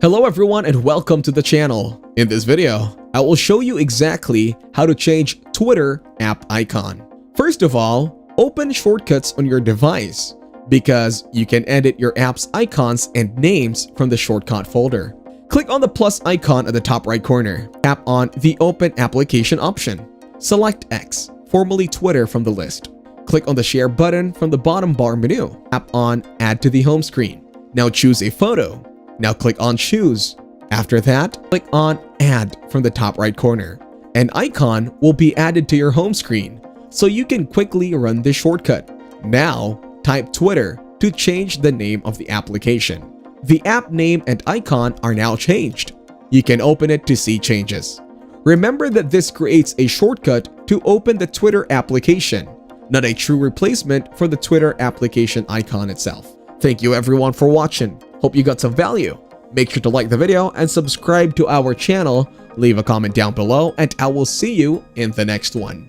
Hello everyone and welcome to the channel. In this video, I will show you exactly how to change Twitter app icon. First of all, open shortcuts on your device because you can edit your app's icons and names from the shortcut folder. Click on the plus icon at the top right corner. Tap on the Open Application option. Select X, formerly Twitter, from the list. Click on the Share button from the bottom bar menu. Tap on Add to the home screen. Now choose a photo. Now click on Choose. After that, click on Add from the top right corner. An icon will be added to your home screen, so you can quickly run this shortcut. Now, type Twitter to change the name of the application. The app name and icon are now changed. You can open it to see changes. Remember that this creates a shortcut to open the Twitter application, not a true replacement for the Twitter application icon itself. Thank you everyone for watching. Hope you got some value. Make sure to like the video and subscribe to our channel. Leave a comment down below and I will see you in the next one.